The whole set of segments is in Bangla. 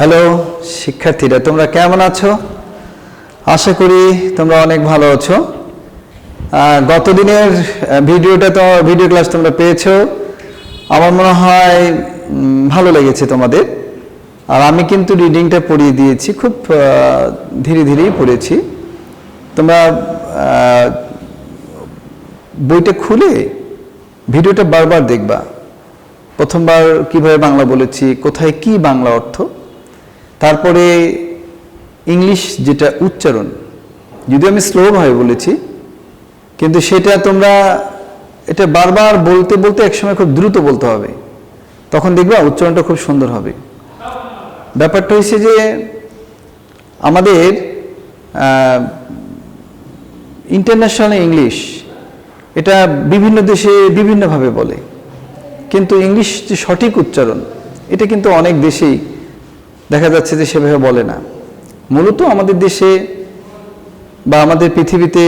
হ্যালো শিক্ষার্থীরা, তোমরা কেমন আছো? আশা করি তোমরা অনেক ভালো আছো। গত দিনের ভিডিও ক্লাস তোমরা পেয়েছো। আমার মনে হয় ভালো লেগেছে তোমাদের। আর আমি কিন্তু রিডিংটা পড়িয়ে দিয়েছি, খুব ধীরে ধীরেই পড়েছি। তোমরা বইটা খুলে ভিডিওটা বারবার দেখবা। প্রথমবার কিভাবে বাংলা বলেছি, কোথায় কি বাংলা অর্থ, তারপরে ইংলিশ যেটা উচ্চারণ, যদিও আমি স্লোভাবে বলেছি, কিন্তু সেটা তোমরা এটা বারবার বলতে বলতে একসময় খুব দ্রুত বলতে হবে, তখন দেখবা উচ্চারণটা খুব সুন্দর হবে। ব্যাপারটা হচ্ছে যে আমাদের ইন্টারন্যাশনাল ইংলিশ এটা বিভিন্ন দেশে বিভিন্নভাবে বলে, কিন্তু ইংলিশ যে সঠিক উচ্চারণ এটা কিন্তু অনেক দেশেই দেখা যাচ্ছে যে সেভাবে বলে না। মূলত আমাদের দেশে বা আমাদের পৃথিবীতে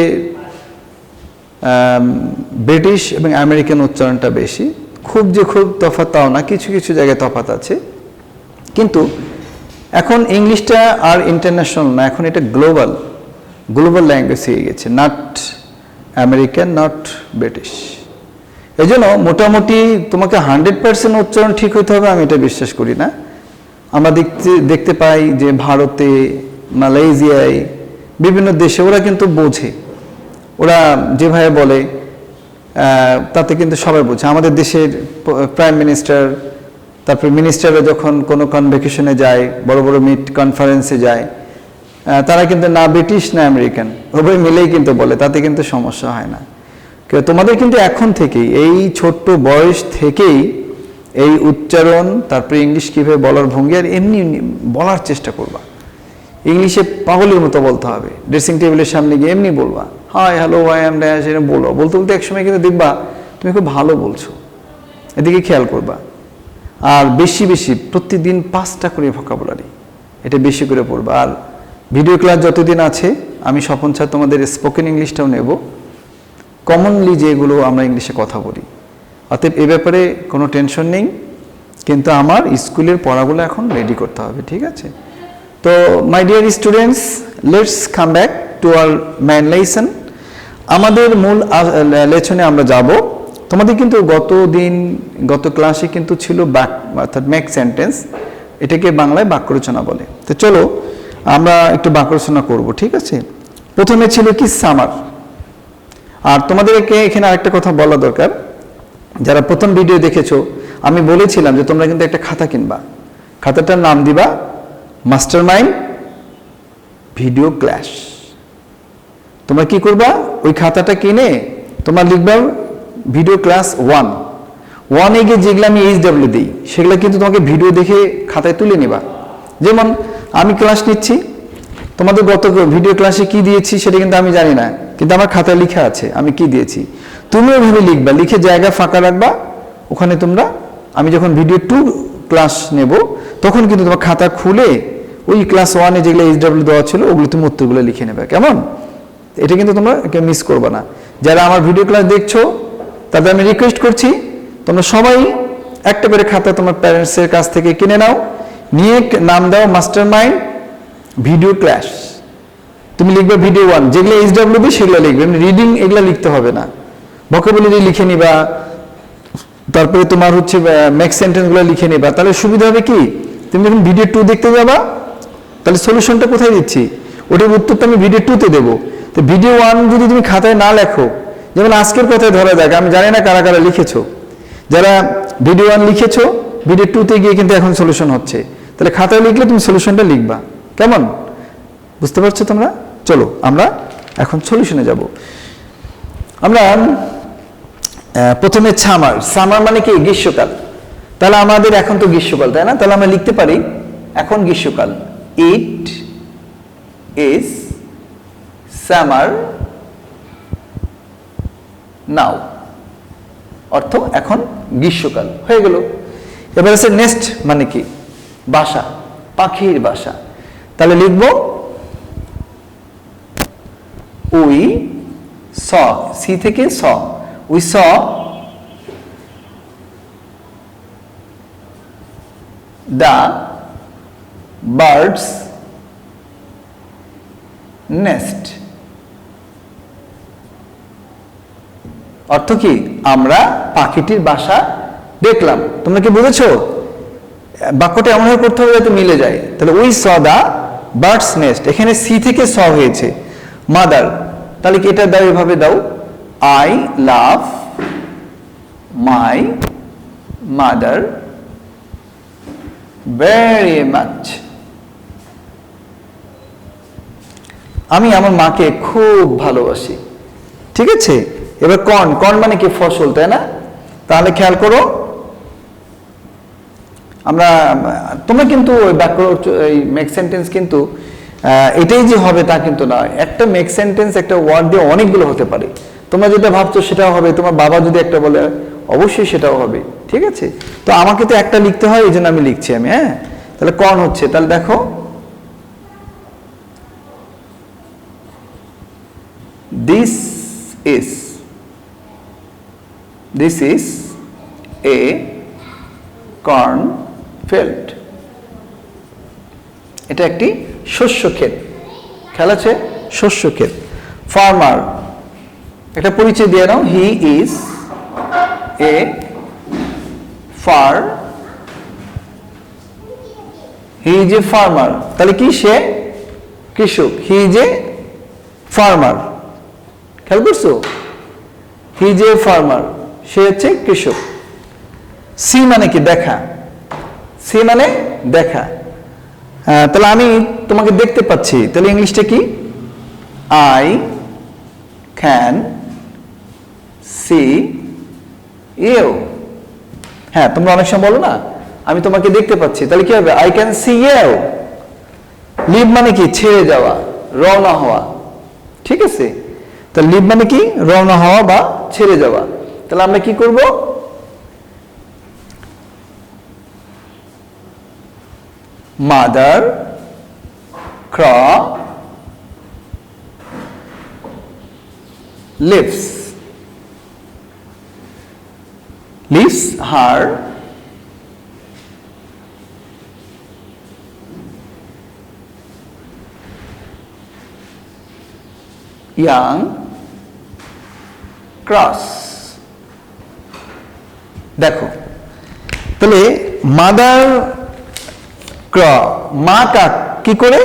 ব্রিটিশ এবং আমেরিকান উচ্চারণটা বেশি। খুব তফাৎ তাও না, কিছু কিছু জায়গায় তফাৎ আছে। কিন্তু এখন ইংলিশটা আর ইন্টারন্যাশনাল না, এখন এটা গ্লোবাল ল্যাঙ্গুয়েজ হয়ে গেছে, নট আমেরিকান, নট ব্রিটিশ। এই জন্য মোটামুটি তোমাকে 100% উচ্চারণ ঠিক হইতে হবে আমি এটা বিশ্বাস করি না। আমরা দেখতে পাই যে ভারতে, মালয়েশিয়ায়, বিভিন্ন দেশে ওরা কিন্তু বোঝে, ওরা যেভাবে বলে তাতে কিন্তু সবাই বোঝে। আমাদের দেশের প্রাইম মিনিস্টার, তারপর মিনিস্টাররা যখন কোনো কনভোকেশনে যায়, বড় বড় কনফারেন্সে যায়, তারা কিন্তু না ব্রিটিশ না আমেরিকান, উভয় মিলেই কিন্তু বলে, তাতে কিন্তু সমস্যা হয় না। তোমাদের কিন্তু এখন থেকেই, এই ছোট্ট বয়স থেকেই এই উচ্চারণ, তারপরে ইংলিশ কীভাবে বলার ভঙ্গি, আর এমনি বলার চেষ্টা করবা। ইংলিশে পাগলের মতো বলতে হবে, ড্রেসিং টেবিলের সামনে গিয়ে এমনি বলবা, hi hello I am dash, এরকম বলবা। বলতে বলতে একসময় কিন্তু দেখবা তুমি খুব ভালো বলছো, এদিকে খেয়াল করবা। আর বেশি প্রতিদিন 5টা করে ভোকাবুলারি, এটা বেশি করে পড়বা। আর ভিডিও ক্লাস যতদিন আছে আমি স্বপন স্যার তোমাদের স্পোকেন ইংলিশটাও নেব, কমনলি যেগুলো আমরা ইংলিশে কথা বলি। অতএব এ ব্যাপারে কোনো টেনশন নেই, কিন্তু আমার স্কুলের পড়াগুলো এখন রেডি করতে হবে, ঠিক আছে? তো my dear students, let's come back to our main lesson. আমাদের মূল লেসনে আমরা যাব। তোমাদের কিন্তু গত ক্লাসে কিন্তু ছিল অর্থাৎ মেক সেন্টেন্স, এটাকে বাংলায় বাক্য রচনা বলে। তো চলো আমরা একটু বাক্য রচনা করব, ঠিক আছে? প্রথমে ছিল কি সামার। আর তোমাদেরকে এখানে আরেকটা কথা বলা দরকার, যারা প্রথম ভিডিও দেখেছো আমি বলেছিলাম যে তোমরা কিন্তু একটা খাতা কিনবা, খাতাটার নাম দিবা মাস্টারমাইন্ড ভিডিও ক্লাস। তোমরা কি করবা, ওই খাতাটা কিনে তোমরা লিখবা ভিডিও ক্লাস 1 গিয়ে যেগুলো আমি HW দিই সেগুলো কিন্তু তোমাকে ভিডিও দেখে খাতায় তুলে নিবা। যেমন আমি ক্লাস নিচ্ছি, তোমাদের গত ভিডিও ক্লাসে কি দিয়েছি সেটা কিন্তু আমি জানি না, কিন্তু আমার খাতায় লেখা আছে আমি কি দিয়েছি। তুমি ওইভাবে লিখবা, লিখে জায়গা ফাঁকা রাখবা, ওখানে তোমরা আমি যখন ভিডিও 2 ক্লাস নেব তখন কিন্তু তোমার খাতা খুলে ওই ক্লাস 1-এ যেগুলো HW দেওয়া ছিল ওগুলো তুমি উত্তরগুলো লিখে নেবে, কেমন? এটা কিন্তু তোমরা মিস করবে না। যারা আমার ভিডিও ক্লাস দেখছো তাদের আমি রিকোয়েস্ট করছি, তোমরা সবাই একটা করে খাতা তোমার প্যারেন্টসের কাছ থেকে কিনে নাও, নিয়ে নাম দাও মাস্টারমাইন্ড ভিডিও ক্লাস। তুমি লিখবে ভিডিও 1, যেগুলো HW দিই সেগুলো লিখবে, রিডিং এগুলো লিখতে হবে না, ভোকাবুলারি লিখে নিবা, তারপরে তোমার হচ্ছে মেক সেন্টেন্সগুলো লিখে নিবা। তাহলে সুবিধা হবে কি, তুমি যখন ভিডিও 2 দেখতে যাবা তাহলে সলিউশনটা কোথায় দিচ্ছি, ওটার উত্তরটা আমি ভিডিও 2-তে দেবো। তো ভিডিও 1 যদি তুমি খাতায় না লেখো, যেমন আজকের কথায় ধরা যাক, আমি জানি না কারা কারা লিখেছো, যারা ভিডিও 1 লিখেছো ভিডিও 2-তে গিয়ে কিন্তু এখন সলিউশন হচ্ছে, তাহলে খাতায় লিখলে তুমি সলিউশনটা লিখবা, কেমন? বুঝতে পারছো তোমরা? চলো আমরা এখন সলিউশনে যাব। আমরা প্রথমে সামার মানে কি, গ্রীষ্মকাল। তাহলে আমাদের এখন তো গ্রীষ্মকাল, তাই না? তাহলে আমরা লিখতে পারি এখন গ্রীষ্মকাল, ইট ইজ সামার নাও, অর্থ এখন গ্রীষ্মকাল হয়ে গেল। এবার আছে নেস্ট মানে কি, বাসা, পাখির বাসা। তাহলে লিখবো উই স, সি থেকে saw, we saw the birds nest. অর্থ কি? আমরা পাখিটির বাসা দেখলাম। তোমরা কি বুঝেছো? বাক্যটা এমন ভাবে করতে হবে যাতে মিলে যায়। তাহলে we saw the birds nest, এখানে সি থেকে স হয়েছে, মাদার, তাহলে কি এটা দাও, এভাবে দাও, I love my mother very much. আমি আমার মাকে খুব ভালোবাসি। ঠিক আছে, এবার কর্ন, কর্ন মানে কি? ফসল, তাই না? তাহলে খেয়াল করো, আমরা তোমরা কিন্তু ওই বাক্য এই মেক সেন্টেন্স কিন্তু এটাই যে হবে তা কিন্তু না। একটা মেক সেন্টেন্স একটা ওয়ার্ড দিয়ে অনেকগুলো হতে পারে। তোমরা যেটা ভাবছো সেটাও হবে, তোমার বাবা যদি একটা বলে অবশ্যই সেটাও হবে। ঠিক আছে, তো আমাকে তো একটা লিখতে হয়, এই জন্য আমি লিখছি আমি। হ্যাঁ, তাহলে কর্ন হচ্ছে, তাহলে দেখো this is a corn field. এটা একটি শস্য ক্ষেত। খেয়াল আছে? শস্য ক্ষেত। ফার্মার, একটা পরিচয় দিয়ে নাও, হি ইজ এ ফার্মার। তাহলে কি? সে কৃষক। He is a farmer. খেয়াল করছো? হি ইজ এ ফার্মার, সে হচ্ছে কৃষক। সি মানে কি? দেখা। সি মানে দেখা। তাহলে আমি তোমাকে দেখতে পাচ্ছি, তাহলে ইংলিশটা কি? I can see you. হ্যাঁ, তোমরা অনেক সময় বলো না, আমি তোমাকে দেখতে পাচ্ছি, তাহলে কি হবে? I can see you. Leave মানে কি? ছেড়ে যাওয়া, রওনা হওয়া। ঠিক আছে, তাহলে লিভ মানে কি? রওনা হওয়া বা ছেড়ে যাওয়া। তাহলে আমরা কি করব? Mother crow leaves her young crows। দেখো, তাহলে মাদার ক্র, মা কাক কি করে?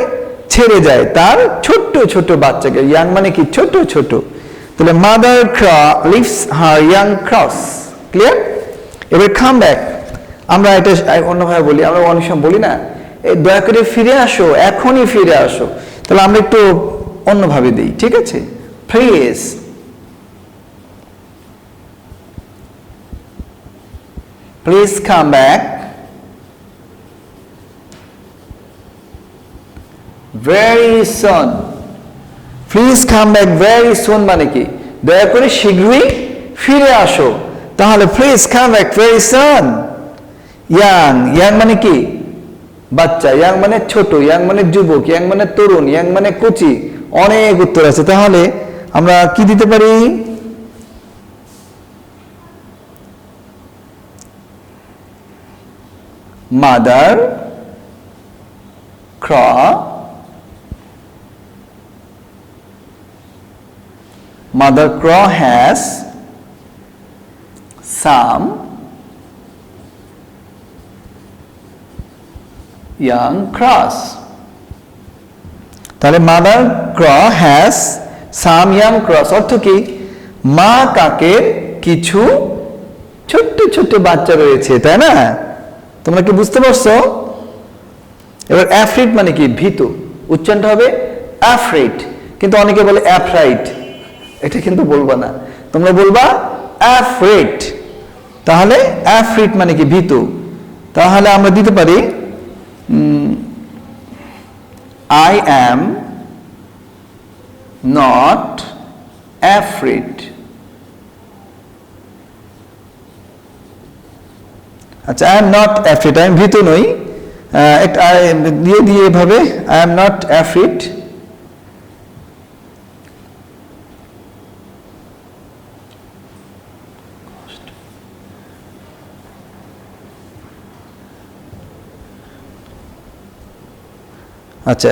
ছেড়ে যায় তার ছোট্ট ছোট্ট বাচ্চাকে। ইয়াং মানে কি? ছোট ছোট। তাহলে মাদার ক্র লিভস হার ইয়াং ক্রস। ক্লিয়ার? এবার কাম ব্যাক, আমরা এটা অন্যভাবে বলি, আমরা অনেক সময় বলি না, দয়া করে ফিরে আসো, এখনই ফিরে আসো। তাহলে আমরা একটু অন্যভাবে দিই। ঠিক আছে, please come back very soon। Please come back very soon মানে কি? দয়া করে শীঘ্রই ফিরে আসো। তাহলে please come back very soon. Young, young মানে কি? বাচ্চা। ইয়াং মানে ছোট, ইয়াং মানে যুবক, ইয়াং মানে তরুণ, ইয়াং মানে কচি। অনেক উত্তর আছে। তাহলে আমরা কি দিতে পারি? Mother ক্র Mother crow has some young crows। তাহলে mother ক্র has some young cross অর্থ কি? মা কাকের কিছু ছোট্ট ছোট্ট বাচ্চা রয়েছে, তাই না? তোমরা কি বুঝতে পারছো? এবার অ্যাফ্রিড মানে কি? ভীতু। উচ্চারণটা হবে অ্যাফ্রিড, কিন্তু অনেকে বলে অ্যাফ্রাইড। এটা কিন্তু বলবা না, তোমরা বলবা অ্যাফ্রিড। তাহলে অ্যাফ্রিড মানে কি? ভীতু। তাহলে আমরা দিতে পারি I am not afraid। আচ্ছা, I am not afraid, আমি ভীতু নই। একটা দিয়ে দিয়ে এভাবে I am not afraid। আচ্ছা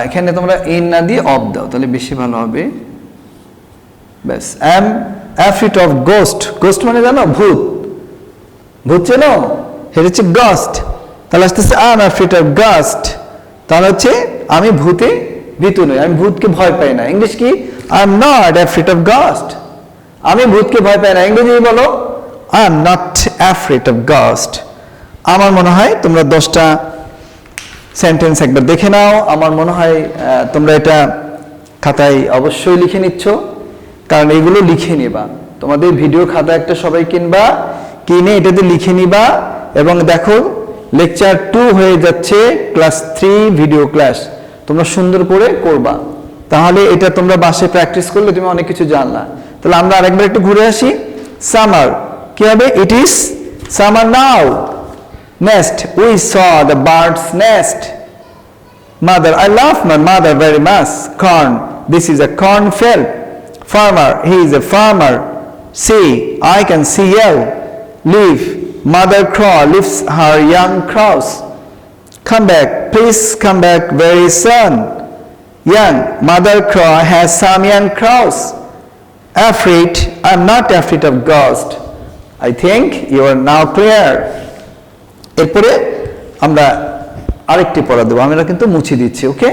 এখানে তোমরা ইন না দিয়ে অফ দাও তাহলে বেশি ভালো হবে ব্যাস I am afraid of ghost ghost মানে জানো ভূত ভূত চেনো এটা হচ্ছে গস্ট তাহলে আসতেছে আই এম অ্যাফ্রিড অফ গস্ট তাহলে হচ্ছে আমি ভূতে ভীতু নই আমি ভূতকে ভয় পাই না ইংলিশ কি I am not afraid of গস্ট আমি ভূতকে ভয় পাই না ইংরেজি বলো I am not afraid of গস্ট আমার মনে হয় তোমরা 10টা সেন্টেন্স একবার দেখে নাও আমার মনে হয় তোমরা এটা খাতায় অবশ্যই লিখে নিচ্ছ কারণ এগুলো লিখে নিবা তোমাদের ভিডিও খাতা একটা সবাই কিনবা কিনে এটাতে লিখে নিবা এবং দেখো লেকচার 2 হয়ে যাচ্ছে ক্লাস 3 ভিডিও ক্লাস তোমরা সুন্দর করে করবা তাহলে এটা তোমরা বাসায় প্র্যাকটিস করলে তুমি অনেক কিছু জানলা তাহলে আমরা আরেকবার একটু ঘুরে আসি সামার কি হবে it is summer now nest we saw the bird's nest mother I love my mother very much corn this is a cornfield farmer he is a farmer see I can see you leaf mother crow leaves her young crows come back please come back very soon young mother crow has some young crows afraid I'm not afraid of ghost I think you are now clear এরপরে আমরা আরেকটি পড়া দেব আমরা কিন্তু মুছে দিচ্ছি ওকে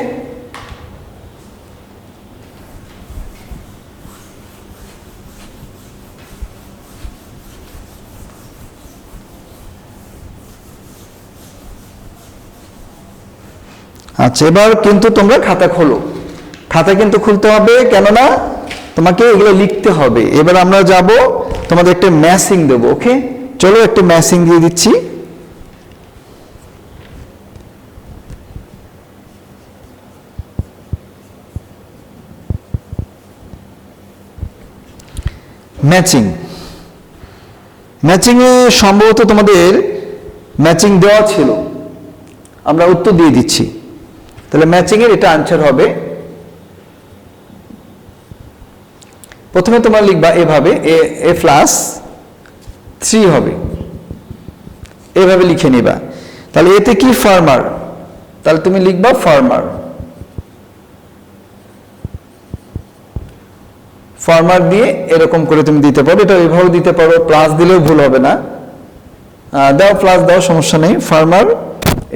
আচ্ছা এবার কিন্তু তোমরা খাতা খোলো খাতা কিন্তু খুলতে হবে কেননা তোমাকে এগুলো লিখতে হবে এবার আমরা যাব তোমাদের একটা ম্যাচিং দেব ওকে চলো একটা ম্যাচিং দিয়ে দিচ্ছি ম্যাচিং ম্যাচিং এ সম্ভবত তোমাদের ম্যাচিং দেওয়া ছিল আমরা উত্তর দিয়ে দিচ্ছি তাহলে ম্যাচিং এর এটা आंसर হবে প্রথমে তোমরা লিখবা এভাবে a প্লাস 3 হবে এভাবে লিখে নিবা তাহলে এতে কি ফার্মার তাহলে তুমি লিখবা ফার্মার ফার্মার দিয়ে এরকম করে তুমি দিতে পারো এটা এভাবে দিতে পারো প্লাস দিলেও ভুল হবে না দাও প্লাস দাও সমস্যা নেই ফার্মার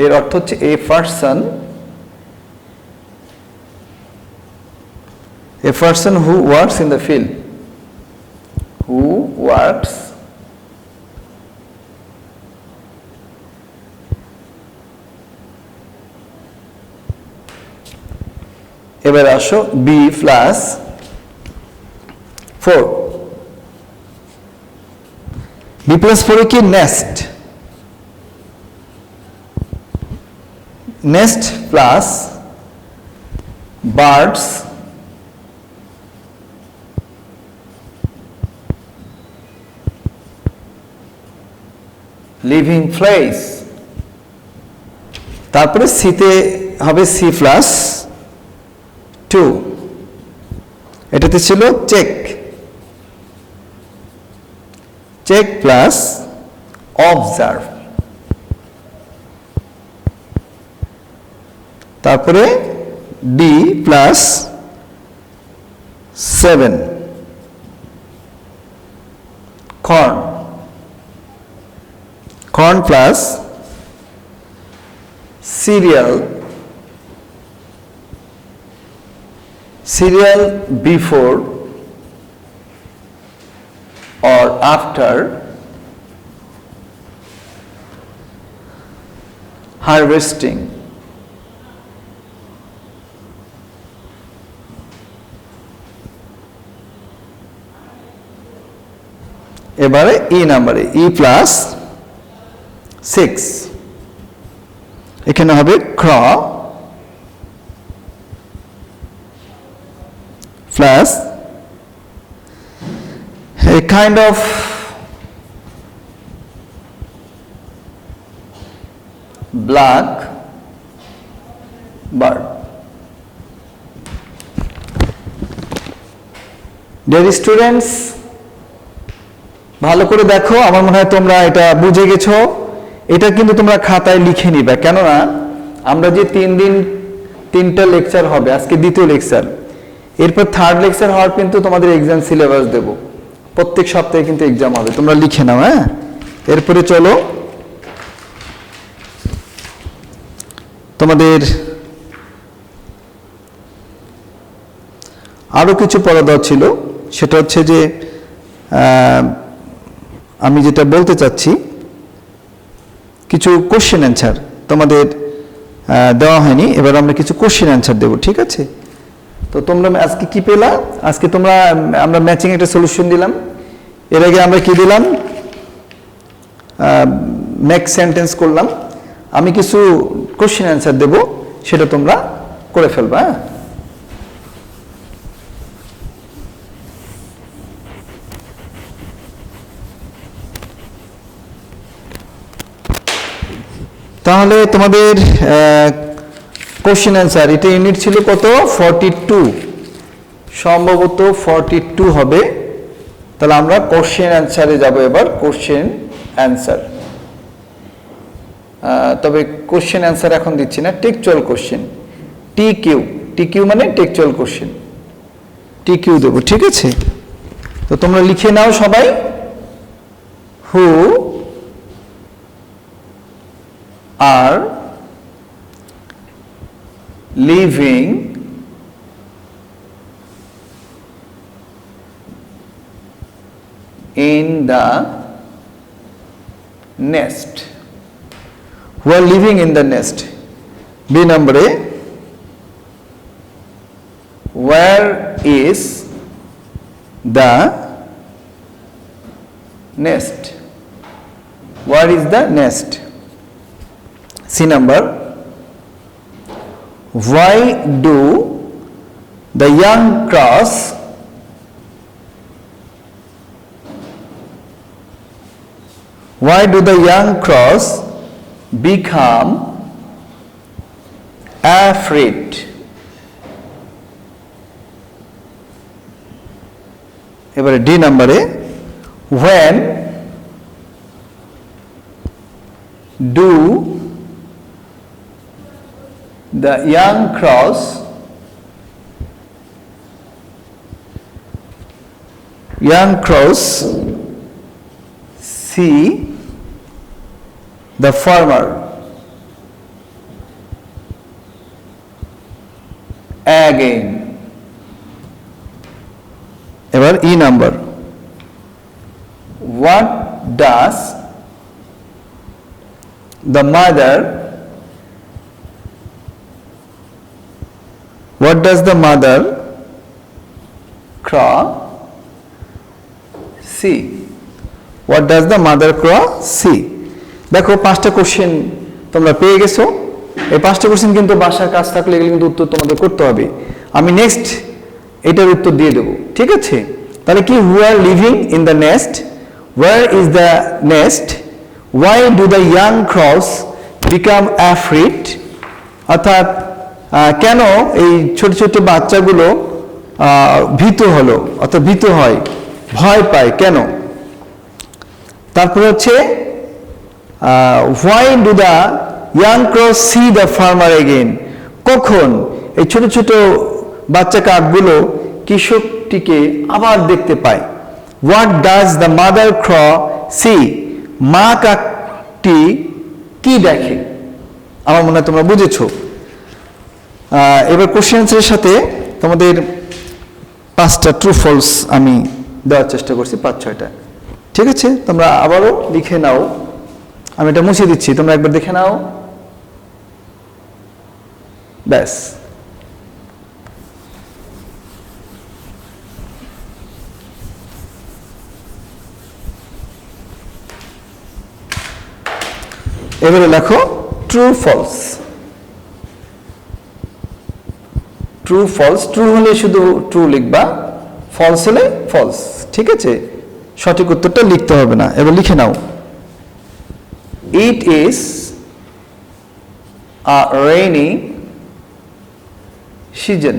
এর অর্থ হচ্ছে a person who works in the field who works এবার আসো b প্লাস 4 b plus 4 কি nest nest plus birds living place তারপরে সিতে হবে সি প্লাস 2 এটাতে ছিল চেক চেক প্লাস অবজার্ভ তারপরে D plus 7 corn corn plus cereal before or after harvesting এবারে ই নাম্বারে ই প্লাস 6 এখানে হবে crow plus a kind of black bird dear students ভালো করে দেখো আমার মনে হয় তোমরা এটা বুঝে গেছো এটা কিন্তু তোমরা খাতায় লিখে নিবে কেননা আমরা যে 3 দিন 3টা লেকচার হবে, আজকে দ্বিতীয় লেকচার। এরপর থার্ড লেকচার হওয়ার কিন্তু তোমাদের এক্সাম সিলেবাস দেব, প্রত্যেক সপ্তাহে কিন্তু এক্সাম হবে, তোমরা লিখে নাও। হ্যাঁ, এরপরে চলো তোমাদের আরো কিছু পড়া দেওয়া ছিল, সেটা হচ্ছে যে আমি যেটা বলতে চাচ্ছি, কিছু কোশ্চেন অ্যান্সার তোমাদের দেওয়া হয়নি, এবার আমরা কিছু কোশ্চেন অ্যান্সার দেবো, ঠিক আছে? তো তোমরা আজকে কি পেলা? আজকে আমরা ম্যাচিং একটা সলিউশন দিলাম, এর আগে আমরা কি দিলাম, মেক সেন্টেন্স করলাম। আমি কিছু কোশ্চেন অ্যান্সার দেব, সেটা তোমরা করে ফেলবা। হ্যাঁ, তাহলে তোমাদের কোশ্চেন অ্যান্সার, এটা ইউনিট ছিল কত? 42, সম্ভবত 42 হবে। তাহলে আমরা কোশ্চেন অ্যান্সারে যাব এবার। কোশ্চেন অ্যান্সার, তবে কোশ্চেন অ্যান্সার এখন দিচ্ছি না, টেক্সচুয়াল কোশ্চেন, টিকিউ মানে টেক্সচুয়াল কোশ্চেন, টিকিউ দেবো, ঠিক আছে? তো তোমরা লিখে নাও সবাই, হু are living in the nest, who are living in the nest. B number A, where is the nest? Where is the nest? C number, why do the young crows become afraid? এবারে ডি নাম্বারে, when do the young crows see the farmer again? এবার E number, what does the mother crow see? What does the mother crow see? দেখো 5টা কোশ্চেন তোমরা পেয়ে গেছো। এই 5টা কোশ্চেন কিন্তু বাসার কাজ থাকলে এগুলো কিন্তু উত্তর তোমাদের করতে হবে। আমি নেক্সট এটার উত্তর দিয়ে দেবো, ঠিক আছে? তাহলে কি, who are living in the nest, where is the nest, why do the young crows become afraid, অর্থাৎ কেন এই ছোট ছোট বাচ্চাগুলো ভীত হলো, অর্থাৎ ভীত হয়, ভয় পায় কেন? তারপরে হচ্ছে why do the young crows see the farmer again? কখন এই ছোট ছোট বাচ্চা কাকগুলো কৃষকটিকে আবার দেখতে পায়? what does the mother crow see? মা কাকটি কি দেখে? আমার মনে হয় তোমরা বুঝেছো। এবার কোশ্চেন অ্যান্সারের সাথে তোমাদের 5টা ট্রু ফলস আমি দেওয়ার চেষ্টা করছি, 5-6টা, ঠিক আছে? তোমরা আবারও লিখে নাও, আমি এটা মুছে দিচ্ছি, তোমরা একবার দেখে নাও, ব্যাস। এবারে লেখো true false. True false, true হলে শুধু ট্রু লিখবা, ফলস হলে ফলস, ঠিক আছে? সঠিক উত্তরটা লিখতে হবে না। এবার লিখে নাও, it is a rainy season.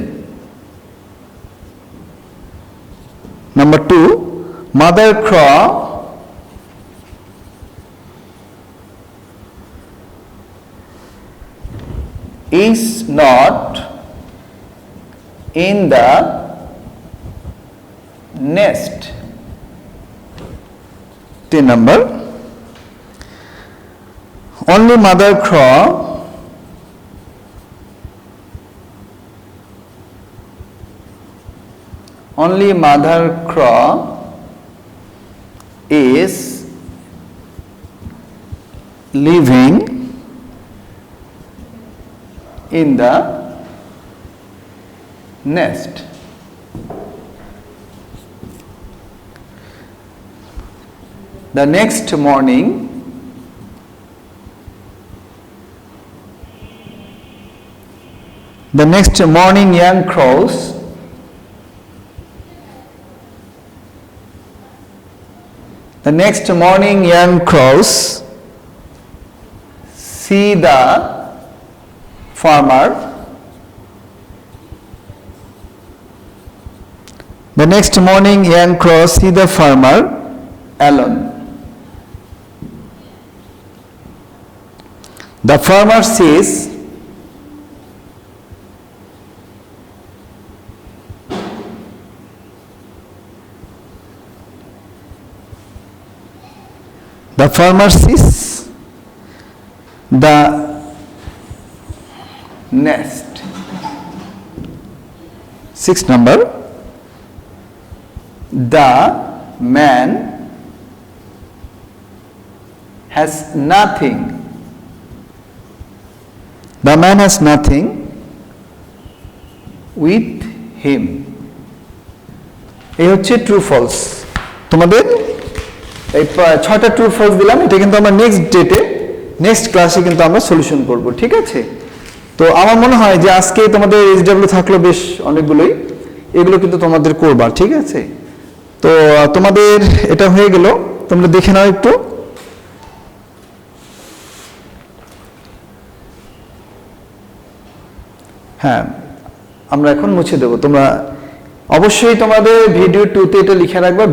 Number 2, mother crow is not in the nest. 10 number. Only mother crow is living in the nest. The next morning, young crows see the farmer. The next morning, young crows see the farmer alone. The farmer says, the nest. 6 number. The man has nothing. The man has nothing with him. এই হচ্ছে ট্রু ফলস। তোমাদের এই 6টা ট্রু ফলস দিলাম, এটা কিন্তু আমরা নেক্সট ক্লাসে কিন্তু আমরা সলিউশন করব, ঠিক আছে? তো আমার মনে হয় যে আজকে তোমাদের এইচডব্লিউ থাকলো বেশ অনেকগুলোই, এগুলো কিন্তু তোমাদের করবা, ঠিক আছে? তো তোমাদের এটা হয়ে গেল, তোমরা দেখে নাও একটু। হ্যাঁ, আমরা এখন মুছে দেব। তোমরা অবশ্যই তোমাদের ভিডিও 2তে এটা লিখে রাখবা,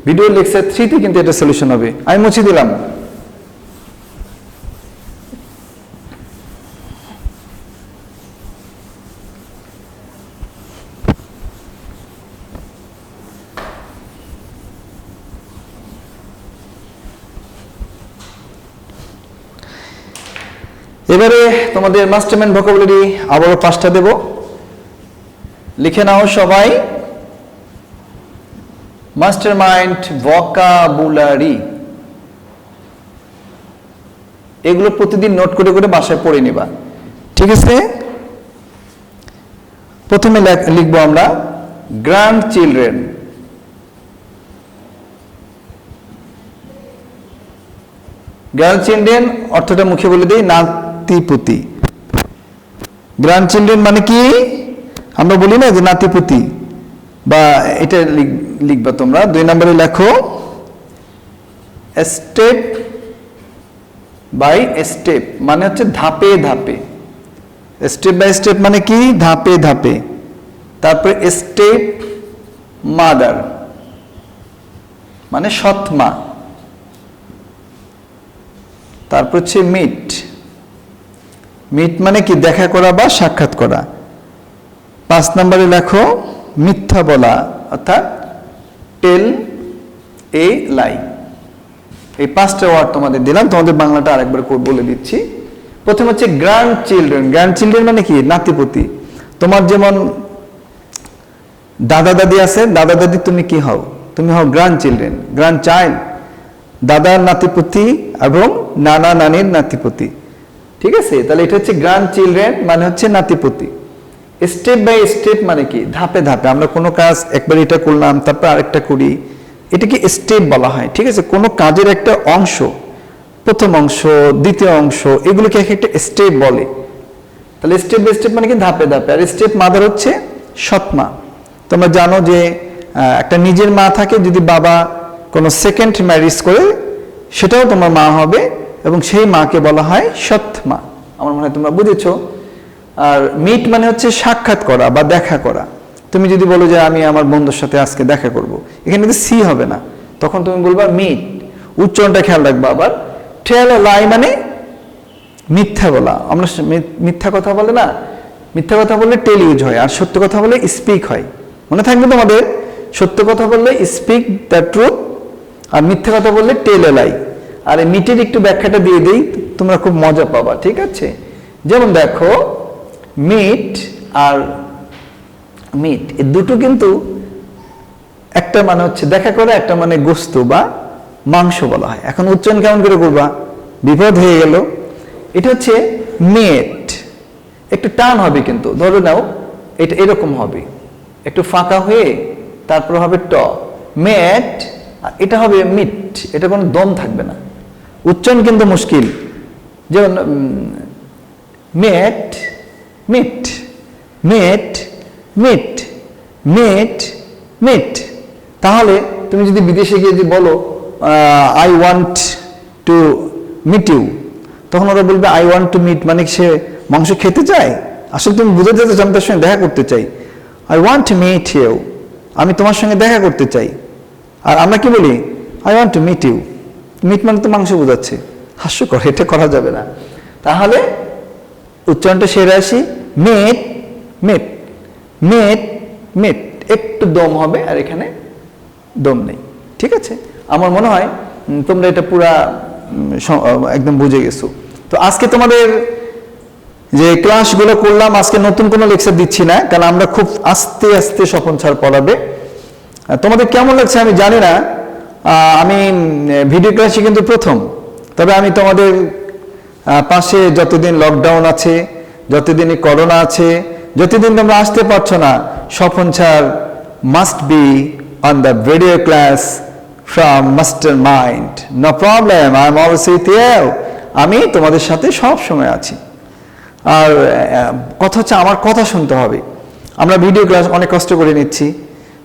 ভিডিও লেকচার 3তে কিন্তু এটা সলিউশন হবে। আমি মুছে দিলাম। এবারে তোমাদের মাস্টারমাইন্ড ভোকাবুলারি আবারও 5টা দেব, লিখে নাও সবাই। মাস্টারমাইন্ড ভোকাবুলারি, এগুলো প্রতিদিন নোট করে করে বাসায় পড়ে নিবা, ঠিক আছে? প্রথমে লিখবো আমরা গ্র্যান্ড চিলড্রেন। গ্র্যান্ড চিলড্রেন অর্থটা মুখে বলে দিই, নাতিপুতি। গ্র্যান্ড চিলড্রেন মানে কি? আমরা বলি না যে নাতিপুতি, বা এটা লিখবা তোমরা। 2 নম্বরে লেখো স্টেপ বাই স্টেপ, মানে হচ্ছে ধাপে ধাপে। স্টেপ বাই স্টেপ মানে কি? ধাপে ধাপে। তারপরে স্টেপ মাদার মানে সৎ মা। তারপর হচ্ছে মিট মানে কি? দেখা করা বা সাক্ষাৎ করা। 5 নম্বরে লেখো মিথ্যা বলা, অর্থাৎ টেল এ লাই। এই 5টা ওয়ার্ড তোমাদের দিলাম, তোমাদের বাংলাটা আরেকবার বলে দিচ্ছি। প্রথম হচ্ছে গ্র্যান্ড চিলড্রেন মানে কি? নাতিপুতি। তোমার যেমন দাদা দাদি আছে, দাদা দাদি তুমি কি হও? তুমি হও গ্র্যান্ড চাইল্ড, দাদার নাতিপুতি এবং নানা নানির নাতিপুতি, ঠিক আছে? তাহলে এটা হচ্ছে গ্র্যান্ড চিলড্রেন মানে হচ্ছে নাতিপুতি। স্টেপ বাই স্টেপ মানে কি? ধাপে ধাপে। আমরা কোনো কাজ একবার এটা করলাম, তারপর আরেকটা করি, এটাকে স্টেপ বলা হয়, ঠিক আছে? কোনো কাজের একটা অংশ, প্রথম অংশ, দ্বিতীয় অংশ, এগুলোকে একটা স্টেপ বলে। তাহলে স্টেপ বাই স্টেপ মানে কি? ধাপে ধাপে। আর স্টেপ মাদার হচ্ছে সৎ মা। তোমরা জানো যে একটা নিজের মা থাকে, যদি বাবা কোনো সেকেন্ড ম্যারেজ করে সেটাও তোমার মা হবে, এবং সেই মাকে বলা হয় সৎ মা। আমার মনে হয় তোমরা বুঝেছো। আর মিট মানে হচ্ছে সাক্ষাৎ করা বা দেখা করা। তুমি যদি বলো যে আমি আমার বন্ধুর সাথে আজকে দেখা করব, এখানে কিন্তু সি হবে না, তখন তুমি বলবা মিট। উচ্চারণটা খেয়াল রাখবা। আবার টেল লাই মানে মিথ্যা বলা। আমরা মিথ্যা কথা বলে না, মিথ্যা কথা বললে টেল ইউজ হয়, আর সত্য কথা বললে স্পিক হয়। মনে থাকবে তোমাদের, সত্য কথা বললে স্পিক দ্য ট্রুথ, আর মিথ্যা কথা বললে টেল এ লাই। আর এই মিটের একটু ব্যাখ্যাটা দিয়ে দিই, তোমরা খুব মজা পাবা, ঠিক আছে? যেমন দেখো, মিট আর মিট এই দুটো কিন্তু একটা মানে হচ্ছে দেখা করে, একটা মানে গোস্ত বা মাংস বলা হয়। এখন উচ্চারণ কেমন করে করবা, বিপদ হয়ে গেল। এটা হচ্ছে মেট, একটু টান হবে কিন্তু, ধরো নাও এটা এরকম হবে, একটু ফাঁকা হয়ে তারপর হবে ট, মেট। এটা হবে মিট, এটা কোনো দম থাকবে না, উচ্চারণ কিন্তু মুশকিল। যেমন mate, meet, mate, meet, mate, meet. তাহলে তুমি যদি বিদেশে গিয়ে যে বলো I want to meet you, তখন ওরা বলবে আই ওয়ান্ট টু মিট, মানে সে মাংস খেতে চায়। আসলে তুমি বুঝে যেতে চাও আমি তার সঙ্গে দেখা করতে চাই। I want to meet you, আমি তোমার সঙ্গে দেখা করতে চাই। আর আমরা কি বলি, I want to meet you. Meet মানে তো মাংস বোঝাচ্ছে, হাস্যকর, এটা করা যাবে না। তাহলে উচ্চারণটা সেরে আসি, মেট, মেট, মেট, মেট, একটু দম হবে, আর এখানে দম নেই, ঠিক আছে? আমার মনে হয় তোমরা এটা পুরা একদম বুঝে গেছো। তো আজকে তোমাদের যে ক্লাসগুলো করলাম, আজকে নতুন কোনো লেকচার দিচ্ছি না, কারণ আমরা খুব আস্তে আস্তে স্বপন স্যার পড়াবে। তোমাদের কেমন লাগছে আমি জানি না, আমি ভিডিও ক্লাসে কিন্তু প্রথম, তবে আমি তোমাদের পাশে যতদিন লকডাউন আছে, যতদিন করোনা আছে, যতদিন তোমরা আসতে পারছো না, Swapan sir must be on the video class from master mind, no problem, I am always with you. আমি তোমাদের সাথে সব সময় আছি। আর কথা হচ্ছে, আমার কথা শুনতে হবে। আমরা ভিডিও ক্লাস অনেক কষ্ট করে নিচ্ছি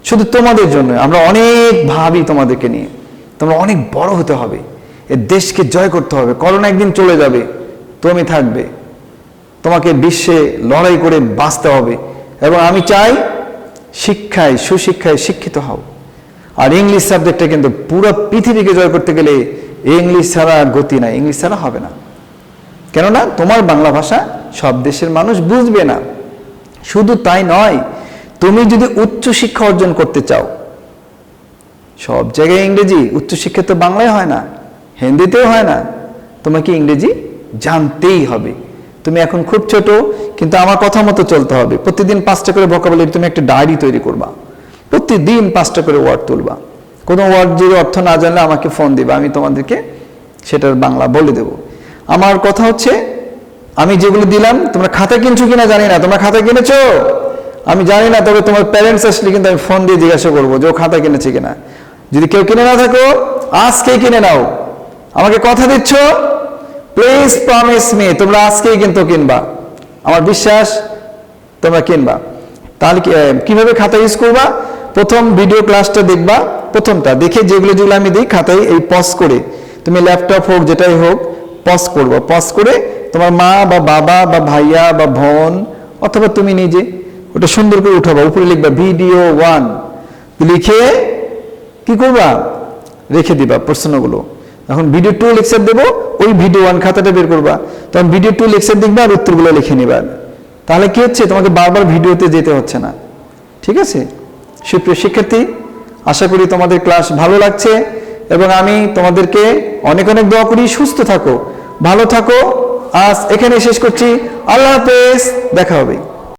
শুধু তোমাদের জন্য, আমরা অনেক ভাবি তোমাদেরকে নিয়ে। তোমরা অনেক বড় হতে হবে, এ দেশকে জয় করতে হবে। করোনা একদিন চলে যাবে, তুমি থাকবে, তোমাকে বিশ্বে লড়াই করে বাঁচতে হবে। এবং আমি চাই শিক্ষায়, সুশিক্ষায় শিক্ষিত হও। আর ইংলিশ সাবজেক্টে কিন্তু পুরো পৃথিবীকে জয় করতে গেলে ইংলিশ ছাড়া গতি নাই, ইংলিশ ছাড়া হবে না। কেননা তোমার বাংলা ভাষা সব দেশের মানুষ বুঝবে না। শুধু তাই নয়, তুমি যদি উচ্চ শিক্ষা অর্জন করতে চাও, সব জায়গায় ইংরেজি, উচ্চশিক্ষা তো বাংলায় হয় না, হিন্দিতেও হয় না, তোমাকে ইংরেজি জানতেই হবে। তুমি এখন খুব ছোট, কিন্তু আমার কথা মতো চলতে হবে। প্রতিদিন 5টা করে ভোকাবুলারি, তুমি একটা ডায়েরি তৈরি করবা, প্রতিদিন 5টা করে ওয়ার্ড তুলবা। কোনো ওয়ার্ড যদি অর্থ না জানলে আমাকে ফোন দিবা, আমি তোমাদেরকে সেটার বাংলা বলে দেব। আমার কথা হচ্ছে, আমি যেগুলো দিলাম, তোমরা খাতা কিনছো কিনা জানি না, তোমরা খাতা কিনেছো আমি জানি না, তবে তোমার প্যারেন্টস আসলে কিন্তু আমি ফোন দিয়ে জিজ্ঞাসা করবো যে ও খাতা কিনেছে কিনা। যদি কেউ কিনে না থাকো, আজকেই কিনে নাও, আমাকে কথা দিচ্ছ, প্লিজ প্রমিস মি, তোমরা আজকেই কিন্তু কিনবা, আমার বিশ্বাস তোমরা কিনবা। তাহলে কিভাবে খাতা ইউজ করবা, প্রথম ভিডিও ক্লাসটা দেখবা, প্রথমটা দেখে যেগুলো যেগুলো আমি দিই খাতায় এই পজ করে, তুমি ল্যাপটপ হোক যেটাই হোক পজ করবো, পজ করে তোমার মা বা বাবা বা ভাইয়া বা বোন অথবা তুমি নিজে ওটা সুন্দর করে উঠাবা, উপরে লিখবা ভিডিও 1, লিখে কি করবা, রেখে দিবা প্রশ্নগুলো। এখন ভিডিও 2 লেকচার দেবো, ওই ভিডিও 1 খাতাটা বের করবা, তখন ভিডিও 2 লেকচার দেখবা আর উত্তরগুলো লিখে নিবা। তাহলে কি হচ্ছে, তোমাকে বারবার ভিডিওতে যেতে হচ্ছে না, ঠিক আছে? সুপ্রিয় শিক্ষার্থী, আশা করি তোমাদের ক্লাস ভালো লাগছে, এবং আমি তোমাদেরকে অনেক অনেক দোয়া করি। সুস্থ থাকো, ভালো থাকো। আজ এখানে শেষ করছি, আল্লাহ হাফেজ, দেখা হবে।